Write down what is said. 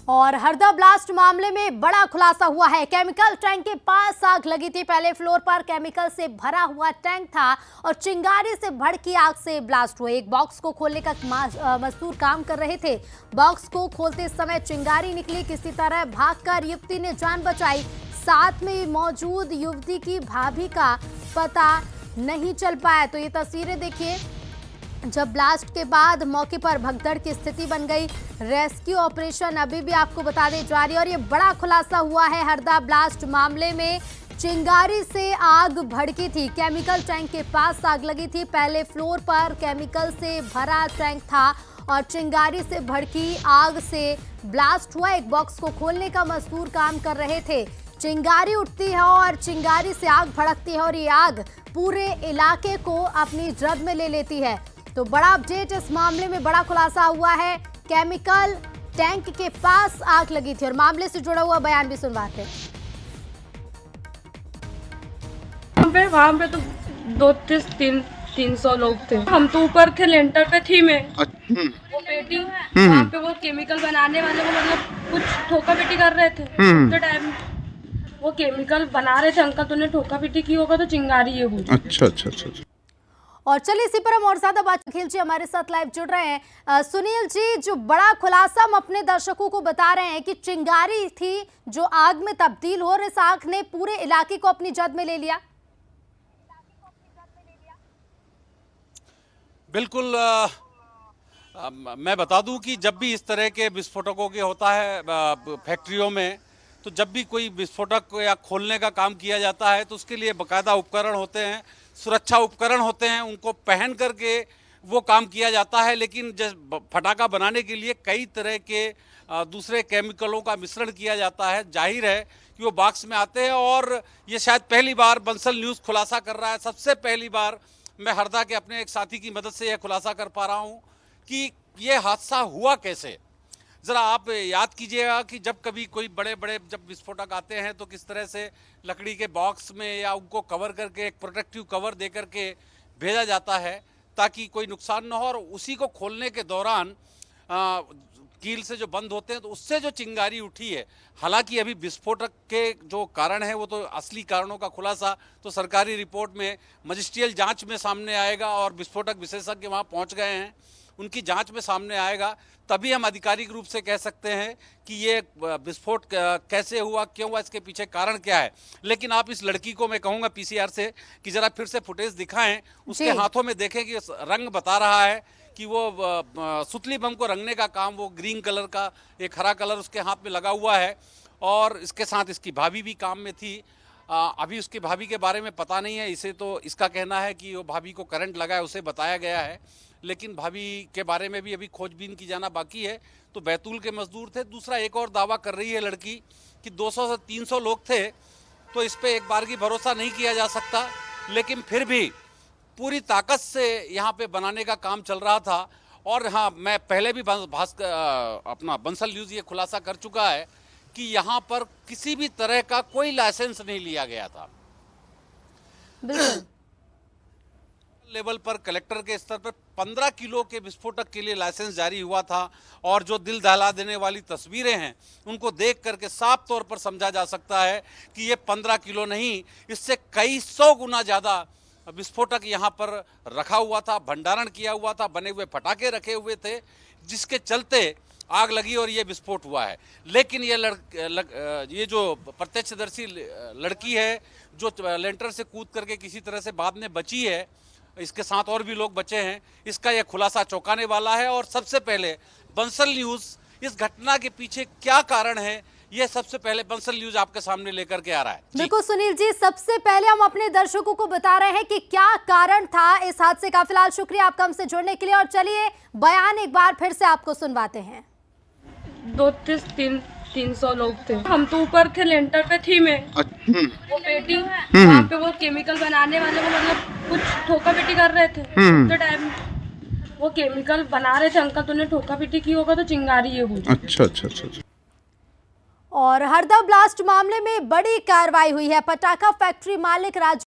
और हरदा ब्लास्ट मामले में बड़ा खुलासा हुआ है। केमिकल टैंक के पास आग लगी थी। पहले फ्लोर पर केमिकल से भरा हुआ टैंक था और चिंगारी से भड़की आग से ब्लास्ट हुए। एक बॉक्स को खोलने का मजदूर काम कर रहे थे। बॉक्स को खोलते समय चिंगारी निकली। किसी तरह भागकर युवती ने जान बचाई। साथ में मौजूद युवती की भाभी का पता नहीं चल पाया। तो ये तस्वीरें देखिए, जब ब्लास्ट के बाद मौके पर भगदड़ की स्थिति बन गई। रेस्क्यू ऑपरेशन अभी भी आपको बता दें जारी। और ये बड़ा खुलासा हुआ है हरदा ब्लास्ट मामले में। चिंगारी से आग भड़की थी। केमिकल टैंक के पास आग लगी थी। पहले फ्लोर पर केमिकल से भरा टैंक था और चिंगारी से भड़की आग से ब्लास्ट हुआ। एक बॉक्स को खोलने का मजदूर काम कर रहे थे। चिंगारी उठती है और चिंगारी से आग भड़कती है और ये आग पूरे इलाके को अपनी जद में ले लेती है। तो बड़ा अपडेट इस मामले में, बड़ा खुलासा हुआ है। केमिकल टैंक के पास आग लगी थी और मामले से जुड़ा हुआ बयान भी सुनवाते हैं। वहाँ पे तो 200-300 लोग थे। हम तो ऊपर थे, लेंटर पे थी मैं। वो बेटी वहाँ पे वो केमिकल बनाने वाले को मतलब कुछ ठोका पीटी कर रहे थे। तो टाइम वो केमिकल बना रहे थे अंकल, तो उन्हें ठोका पीटी की होगा तो चिंगारी ये हुई। अच्छा। और चलिए इसी पर हम और ज्यादा बात, अखिल जी हमारे साथ लाइव जुड़ रहे हैं। सुनील जी, जो बड़ा खुलासा हम अपने दर्शकों को बता रहे हैं कि चिंगारी थी जो आग में तब्दील हो, और इस आग ने पूरे इलाके को अपनी जद में ले लिया। बिल्कुल। मैं बता दूं कि जब भी इस तरह के विस्फोटकों के होता है फैक्ट्रियों में, तो जब भी कोई विस्फोटक या खोलने का काम किया जाता है तो उसके लिए बाकायदा उपकरण होते हैं, सुरक्षा उपकरण होते हैं, उनको पहन करके वो काम किया जाता है। लेकिन फटाका बनाने के लिए कई तरह के दूसरे केमिकलों का मिश्रण किया जाता है। जाहिर है कि वो बॉक्स में आते हैं और ये शायद पहली बार बंसल न्यूज़ खुलासा कर रहा है। सबसे पहली बार मैं हरदा के अपने एक साथी की मदद से यह खुलासा कर पा रहा हूँ कि ये हादसा हुआ कैसे। ज़रा आप याद कीजिएगा कि जब कभी कोई बड़े बड़े जब विस्फोटक आते हैं तो किस तरह से लकड़ी के बॉक्स में या उनको कवर करके एक प्रोटेक्टिव कवर दे करके भेजा जाता है ताकि कोई नुकसान न हो। और उसी को खोलने के दौरान कील से जो बंद होते हैं तो उससे जो चिंगारी उठी है। हालांकि अभी विस्फोटक के जो कारण है वो तो असली कारणों का खुलासा तो सरकारी रिपोर्ट में मजिस्ट्रियल जांच में सामने आएगा और विस्फोटक विशेषज्ञ वहाँ पहुँच गए हैं, उनकी जांच में सामने आएगा। तभी हम आधिकारिक रूप से कह सकते हैं कि ये विस्फोट कैसे हुआ, क्यों हुआ, इसके पीछे कारण क्या है। लेकिन आप इस लड़की को मैं कहूँगा पीसीआर से कि ज़रा फिर से फुटेज दिखाएं। उसके हाथों में देखें कि रंग बता रहा है कि वो सुतली बम को रंगने का काम, वो ग्रीन कलर का एक हरा कलर उसके हाथ में लगा हुआ है। और इसके साथ इसकी भाभी भी काम में थी। अभी उसकी भाभी के बारे में पता नहीं है। इसे तो इसका कहना है कि वो भाभी को करंट लगा है, उसे बताया गया है। लेकिन भाभी के बारे में भी अभी खोजबीन की जाना बाकी है। तो बैतूल के मजदूर थे। दूसरा एक और दावा कर रही है लड़की कि 200 से 300 लोग थे। तो इस पे एक बार की भरोसा नहीं किया जा सकता। लेकिन फिर भी पूरी ताकत से यहाँ पे बनाने का काम चल रहा था। और हाँ, मैं पहले भी अपना बंसल न्यूज़ ये खुलासा कर चुका है कि यहाँ पर किसी भी तरह का कोई लाइसेंस नहीं लिया गया था। लेवल पर कलेक्टर के स्तर पर 15 किलो के विस्फोटक के लिए लाइसेंस जारी हुआ था। और जो दिल दहला देने वाली तस्वीरें हैं उनको देख करके साफ तौर पर समझा जा सकता है कि ये 15 किलो नहीं, इससे कई 100 गुना ज़्यादा विस्फोटक यहाँ पर रखा हुआ था, भंडारण किया हुआ था, बने हुए पटाखे रखे हुए थे, जिसके चलते आग लगी और ये विस्फोट हुआ है। लेकिन ये जो प्रत्यक्षदर्शी लड़की है जो लेंटर से कूद करके किसी तरह से बाद में बची है, इसके साथ और भी लोग बचे हैं, इसका यह खुलासा चौंकाने वाला है। और सबसे पहले बंसल न्यूज़ इस घटना के पीछे क्या कारण है, ये सबसे पहले बंसल न्यूज़ आपके सामने लेकर के आ रहा है। बिल्कुल सुनील जी, सबसे पहले हम अपने दर्शकों को बता रहे हैं कि क्या कारण था इस हादसे का। फिलहाल शुक्रिया आपका हमसे जुड़ने के लिए। और चलिए बयान एक बार फिर से आपको सुनवाते हैं। 200-300 लोग थे। हम तो ऊपर थे, लेंटर पे थी मैं। वो बेटी वहाँ पे वो केमिकल बनाने वाले को मतलब कुछ ठोका पीटी कर रहे थे। तो टाइम वो केमिकल बना रहे थे अंकल, तो उन्हें ठोका पीटी की होगा तो चिंगारी ये हुई। अच्छा। और हरदा ब्लास्ट मामले में बड़ी कार्रवाई हुई है। पटाखा फैक्ट्री मालिक राज